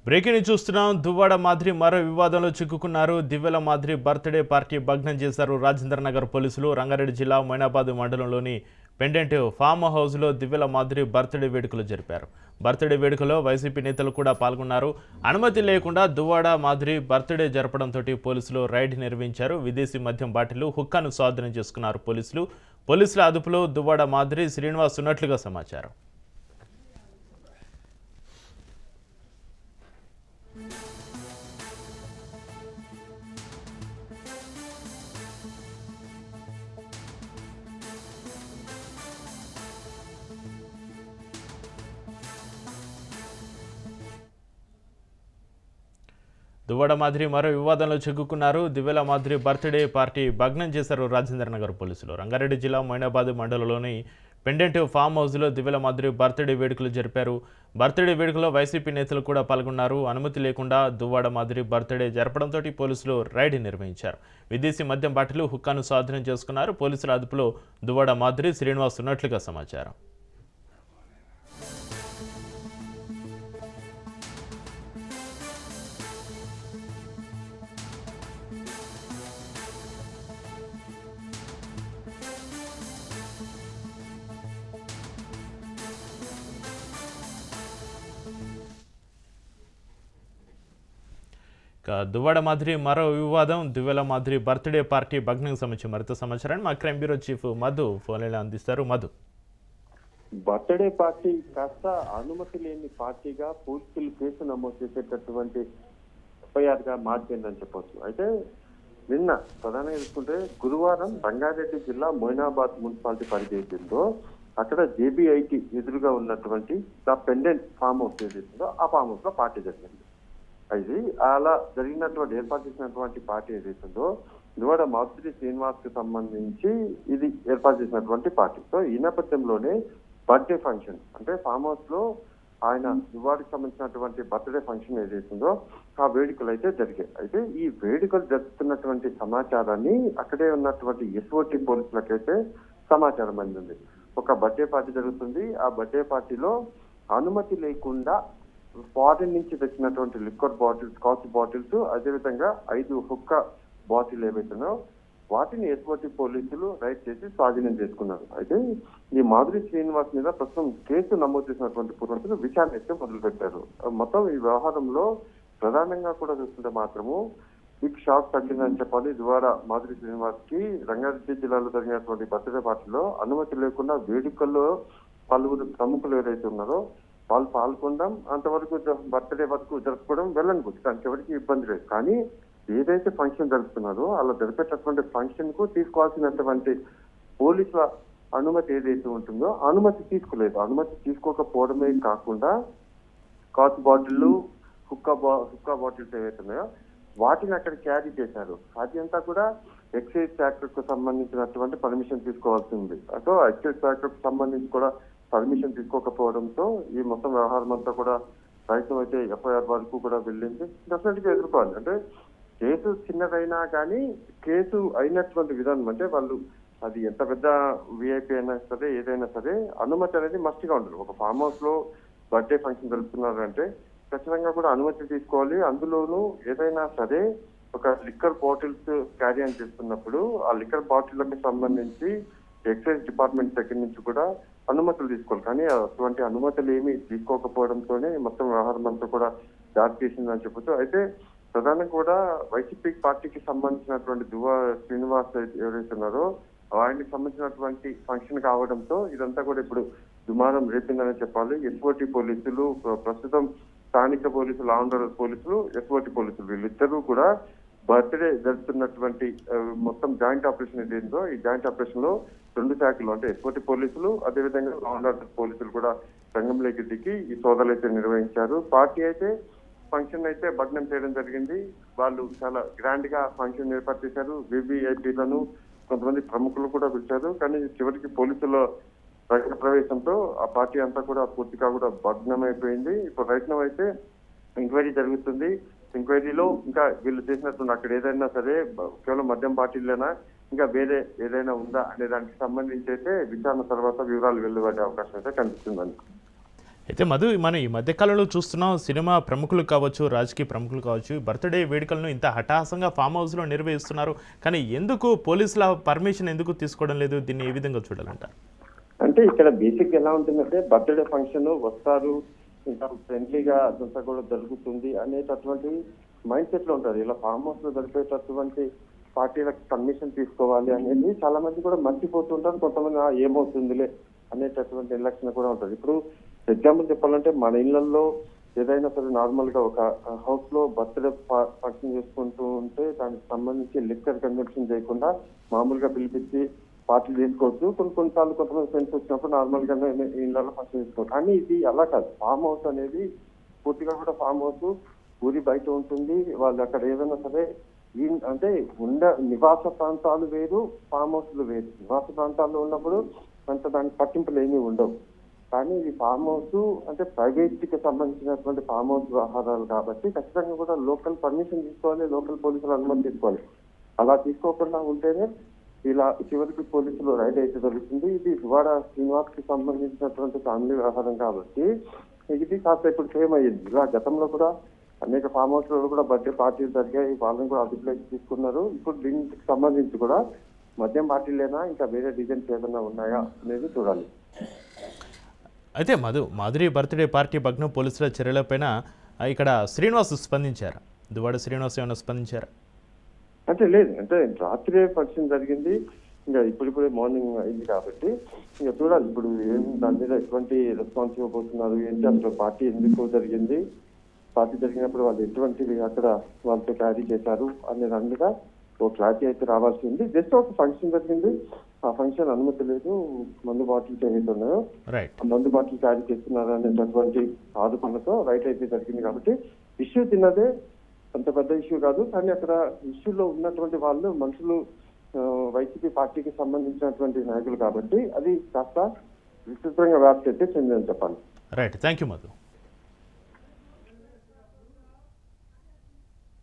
Breaking news చూస్తున్నాం. దువ్వాడ మాదిరి మరో వివాదంలో చిక్కుకున్నారు. దివ్యల మాదిరి బర్త్డే పార్టీ భగ్నం చేశారు రాజేంద్ర నగర్ పోలీసులు. రంగారెడ్డి జిల్లా మొయినాబాద్ మండలంలోని పెండెంట్ ఫామ్ హౌస్లో దివ్యల మాదిరి బర్త్డే వేడుకలు జరిపారు. బర్త్డే వేడుకలో వైసీపీ నేతలు కూడా పాల్గొన్నారు. అనుమతి లేకుండా దువ్వాడ మాదిరి బర్త్డే జరపడంతో పోలీసులు రైడ్ నిర్వహించారు. విదేశీ మద్యం బాటిల్ హుక్కాను స్వాధీనం చేసుకున్నారు పోలీసుల అదుపులో దువ్వాడ మాదిరి శ్రీనివాస్ ఉన్నట్లుగా సమాచారం. దువ్వాడ మాదిరి మరో వివాదంలో చిక్కుకున్నారు. దివ్యల మాదిరి బర్త్డే పార్టీ భగ్నం చేశారు రాజేంద్ర నగర్ పోలీసులు. రంగారెడ్డి జిల్లా మొయినాబాద్ మండలంలోని పెండెంట్ ఫామ్ హౌస్లో దివ్యల మాదిరి బర్త్డే వేడుకలు జరిపారు. బర్త్డే వేడుకలో వైసీపీ నేతలు కూడా పాల్గొన్నారు. అనుమతి లేకుండా దువ్వాడ మాదిరి బర్త్డే జరపడంతో పోలీసులు రైడ్ నిర్వహించారు. విదేశీ మద్యం బాటిల్ హుక్కాను స్వాధీనం చేసుకున్నారు. పోలీసుల అదుపులో దువ్వాడ మాదిరి శ్రీనివాస్ ఉన్నట్లుగా సమాచారం. దువ్వాడ మాదిరి మరో వివాదం. దివ్యల మాదిరి బర్త్డే పార్టీ భగ్నం సంబంధించి మరింత సమాచారాన్ని మా క్రైమ్ బ్యూరో చీఫ్ మధు ఫోన్లో అందిస్తారు. మధు, బర్త్డే పార్టీ కాస్త అనుమతి లేని పార్టీగా పోలీసులు కేసు నమోదు చేసేటటువంటి ఎఫ్ఐఆర్ గా మార్చిందని చెప్పవచ్చు. అయితే నిన్న ప్రధానంగా చూసుకుంటే గురువారం రంగారెడ్డి జిల్లా మొయినాబాద్ మున్సిపాలిటీ పరిధిలో అక్కడ జేబీఐకి ఎదురుగా ఉన్నటువంటి ద పెండెంట్ ఫామ్ హౌస్ ఏదైతుందో ఆ ఫామ్ హౌస్ లో పార్టీ జరిగింది. అది అలా జరిగినటువంటి ఏర్పాటు చేసినటువంటి పార్టీ ఏదైతుందో దువ్వాడ మాదిరి శ్రీనివాస్ కి సంబంధించి ఇది ఏర్పాటు చేసినటువంటి పార్టీ. సో ఈ నేపథ్యంలోనే బర్త్డే ఫంక్షన్ అంటే ఫామ్ హౌస్ లో ఆయన దువ్వాడికి సంబంధించినటువంటి బర్త్డే ఫంక్షన్ ఏదైతుందో ఆ వేడుకలు అయితే జరిగాయి. అయితే ఈ వేడుకలు జరుపుతున్నటువంటి సమాచారాన్ని అక్కడే ఉన్నటువంటి ఎస్ఓటి పోలీసులకైతే సమాచారం అందింది. ఒక బర్త్డే పార్టీ జరుగుతుంది. ఆ బర్త్డే పార్టీలో అనుమతి లేకుండా ఫారిన్ నుంచి తెచ్చినటువంటి లిక్వర్ బాటిల్స్, స్కాచ్ బాటిల్స్, అదేవిధంగా 5 హుక్కా బాటిల్ ఏవైతున్నాయో వాటిని ఎస్ఓటి పోలీసులు రైడ్ చేసి స్వాధీనం చేసుకున్నారు. అయితే ఈ మాధురి శ్రీనివాస్ మీద ప్రస్తుతం కేసు నమోదు చేసినటువంటి పోలీసులు విచారణ అయితే మొదలుపెట్టారు. మొత్తం ఈ వ్యవహారంలో ప్రధానంగా కూడా చూస్తుంటే మాత్రము బిగ్ షాక్ తగ్గిందని చెప్పాలి. దువ్వాడ మాధురి శ్రీనివాస్ కి రంగారెడ్డి జిల్లాలో జరిగినటువంటి బర్త్డే పార్టీలో అనుమతి లేకుండా వేడుకల్లో పలువురు ప్రముఖులు ఎవరైతే ఉన్నారో వాళ్ళు పాల్గొనడం, అంతవరకు బర్త్డే వరకు జరుపుకోవడం వెళ్ళనుకోవచ్చు, దానికి ఎవరికి ఇబ్బంది లేదు. కానీ ఏదైతే ఫంక్షన్ జరుపుతున్నారో అలా జరిపేటటువంటి ఫంక్షన్ కు తీసుకోవాల్సినటువంటి పోలీసుల అనుమతి ఏదైతే ఉంటుందో అనుమతి తీసుకోలేదు. అనుమతి తీసుకోకపోవడమే కాకుండా స్కాచ్ బాటిల్, హుక్కా బాటిల్స్ ఏవైతున్నాయో వాటిని అక్కడ క్యారీ చేశారు. అది అంతా కూడా ఎక్సైజ్ ఫ్యాక్టరీ కు సంబంధించినటువంటి పర్మిషన్ తీసుకోవాల్సి ఉంది. సో ఎక్సైజ్ ఫ్యాక్టరీ కు సంబంధించి కూడా పర్మిషన్ తీసుకోకపోవడంతో ఈ మొత్తం వ్యవహారం అంతా కూడా ప్రయత్నం అయితే ఎఫ్ఐఆర్ వరకు కూడా వెళ్ళింది. డెఫినెట్ గా ఎదుర్కోవాలి. అంటే కేసు చిన్నదైనా కానీ కేసు అయినటువంటి విధానం అంటే వాళ్ళు అది ఎంత పెద్ద విఐపీ అయినా సరే ఏదైనా సరే అనుమతి అనేది మస్ట్ గా ఉండదు. ఒక ఫామ్ హౌస్ లో బర్త్డే ఫంక్షన్ జరుపుతున్నారంటే ఖచ్చితంగా కూడా అనుమతి తీసుకోవాలి. అందులోనూ ఏదైనా సరే ఒక లిక్కర్ బాటిల్స్ క్యారీ అని చేస్తున్నప్పుడు ఆ లిక్కర్ బాటిళ్లకు సంబంధించి ఎక్సైజ్ డిపార్ట్మెంట్ దగ్గర నుంచి కూడా అనుమతులు తీసుకోవాలి. కానీ అటువంటి అనుమతులు ఏమీ తీసుకోకపోవడంతోనే మొత్తం వ్యవహారం అంతా కూడా దారి తీసిందని చెప్పొచ్చు. అయితే ప్రధానంగా కూడా వైసీపీ పార్టీకి సంబంధించినటువంటి శ్రీనివాస్ ఎవరైతే ఉన్నారో ఆయనకి సంబంధించినటువంటి ఫంక్షన్ కావడంతో ఇదంతా కూడా ఇప్పుడు దుమారం రేపిందని చెప్పాలి. ఎస్ఓటి పోలీసులు, ప్రస్తుతం స్థానిక పోలీసులు, ఆంధ్ర పోలీసులు, ఎస్ఓటి పోలీసులు వీళ్ళిద్దరూ కూడా బర్త్డే జరుపుతున్నటువంటి మొత్తం జాయింట్ ఆపరేషన్ ఏదైందో ఈ జాయింట్ ఆపరేషన్ లో 2 శాఖలు అంటే ఎస్ఓటి పోలీసులు అదేవిధంగా ఆంధ్ర పోలీసులు కూడా రంగంలోకి దిగి ఈ సోదాలు అయితే నిర్వహించారు. పార్టీ అయితే ఫంక్షన్ అయితే భగ్నం చేయడం జరిగింది. వాళ్ళు చాలా గ్రాండ్ గా ఫంక్షన్ ఏర్పాటు చేశారు. వివిఐపీలను కొంతమంది ప్రముఖులు కూడా పిలిచారు. కానీ చివరికి పోలీసుల రంగ ప్రవేశంతో ఆ పార్టీ అంతా కూడా పూర్తిగా కూడా భగ్నమైపోయింది. ఇప్పుడు ప్రయత్నం అయితే ఎంక్వైరీ జరుగుతుంది. ఎంక్వైరీలో ఇంకా వీళ్ళు చేసినట్టు అక్కడ ఏదైనా సరే కేవలం మద్యం బాటిల్లేనా ఇంకా వేరే ఏదైనా ఉందా అనే దానికి సంబంధించి అయితే విచారణ తర్వాత వివరాలు వెలువడే అవకాశం అయితే కనిపిస్తుందని. అయితే మధు, మనం ఈ మధ్యకాలంలో చూస్తున్నాం సినిమా ప్రముఖులు కావచ్చు, రాజకీయ ప్రముఖులు కావచ్చు, బర్త్డే వేడుకలను ఇంత హఠాసంగా ఫామ్ హౌస్లో నిర్వహిస్తున్నారు. కానీ ఎందుకు పోలీసుల పర్మిషన్ ఎందుకు తీసుకోవడం లేదు? దీన్ని ఏ విధంగా చూడాలంటారు? అంటే ఇక్కడ బేసిక్ ఎలా ఉంటుందంటే బర్త్డే ఫంక్షన్ వస్తారు, ఇంకా ఫ్రెండ్లీగా అదంతా కూడా జరుగుతుంది అనేటటువంటి మైండ్ సెట్ లో ఉంటారు. ఇలా ఫామ్ హౌస్ లో జరిపేటటువంటి పార్టీలకు పర్మిషన్ తీసుకోవాలి అనేది చాలా మంది కూడా మర్చిపోతుంటారు. కొంతమంది ఏమవుతుందిలే అనేటటువంటి నిర్లక్ష్యం కూడా ఉంటుంది. ఇప్పుడు ఎగ్జాంపుల్ చెప్పాలంటే మన ఇళ్లలో ఏదైనా సరే నార్మల్ గా ఒక హౌస్ లో బర్త్డే ఫంక్షన్ చేసుకుంటూ ఉంటే దానికి సంబంధించి లిక్కర్ కన్వెన్షన్ చేయకుండా మామూలుగా పిలిపించి పార్టీలు తీసుకోవచ్చు. కొన్నిసార్లు కొంతమంది ఫ్రెండ్స్ వచ్చినప్పుడు నార్మల్ గా ఇళ్లలో ఫంక్షన్ చేసుకోవచ్చు. కానీ ఇది అలా కాదు. ఫామ్ హౌస్ అనేది పూర్తిగా కూడా ఫామ్ హౌస్ ఊరి బయట ఉంటుంది. వాళ్ళు అక్కడ ఏదైనా సరే అంటే నివాస ప్రాంతాలు వేరు, ఫామ్ హౌస్లు వేరు. నివాస ప్రాంతాల్లో ఉన్నప్పుడు అంత దానికి పట్టింపులు ఏమీ ఉండవు. కానీ ఈ ఫామ్ హౌస్ అంటే ప్రైవేట్ కి సంబంధించినటువంటి ఫామ్ హౌస్ వ్యవహారాలు కాబట్టి ఖచ్చితంగా కూడా లోకల్ పర్మిషన్ తీసుకోవాలి, లోకల్ పోలీసులు అనుమతి తీసుకోవాలి. అలా తీసుకోకుండా ఉంటేనే ఇలా చివరికి పోలీసులు రైడ్ అయితే జరుగుతుంది. ఇది దువ్వాడ శ్రీనివాస్ కి సంబంధించినటువంటి ఫ్యామిలీ వ్యవహారం కాబట్టి ఇది కాస్త ఇప్పుడు సేమ్ అయ్యింది. ఇలా గతంలో కూడా అనేక ఫామ్ హౌస్ లో కూడా బర్త్డే పార్టీలు జరిగాయి, వాళ్ళని కూడా అదుపులోకి తీసుకున్నారు. ఇప్పుడు దీనికి సంబంధించి కూడా మద్యం పార్టీలేనా ఇంకా వేరే డిజైన్స్ ఏదైనా ఉన్నాయా అనేది చూడాలి. అయితే మాధురి బర్త్డే పార్టీ భగ్నం పోలీసుల చర్యలపైన ఇక్కడ శ్రీనివాస్ స్పందించారా? దువ్వాడ శ్రీనివాస్ ఏమైనా స్పందించారా? అంటే లేదు, అంటే రాత్రే ఫంక్షన్ జరిగింది, ఇంకా ఇప్పుడిప్పుడే మార్నింగ్ అయింది కాబట్టి ఇంకా చూడాలి ఇప్పుడు ఏం దాని మీద ఎటువంటి రెస్పాన్స్ ఇవ్వబోతున్నారు, ఏంటి అసలు పార్టీ ఎందుకు జరిగింది, పార్టీ జరిగినప్పుడు వాళ్ళు ఎటువంటివి అక్కడ వాళ్ళతో క్యారీ చేశారు అనే దాని మీద ఒక క్లారిటీ అయితే రావాల్సి ఉంది. జస్ట్ ఒక ఫంక్షన్ జరిగింది, ఆ ఫంక్షన్ అనుమతి లేదు, మందు బాటిల్స్ ఏవైతే ఉన్నాయో ఆ మందు బాటిల్ క్యారీ చేస్తున్నారు అనేటటువంటి ఆరోపణలతో రైట్ అయితే జరిగింది. కాబట్టి ఇష్యూ తిన్నదే, అంత పెద్ద ఇష్యూ కాదు. కానీ అక్కడ ఇష్యూలో ఉన్నటువంటి వాళ్ళు మనుషులు వైసీపీ పార్టీకి సంబంధించినటువంటి నాయకులు కాబట్టి అది కాస్త విస్తృతంగా వ్యాప్తి అయితే చెందిందని చెప్పాలి. Right, thank you Madhu.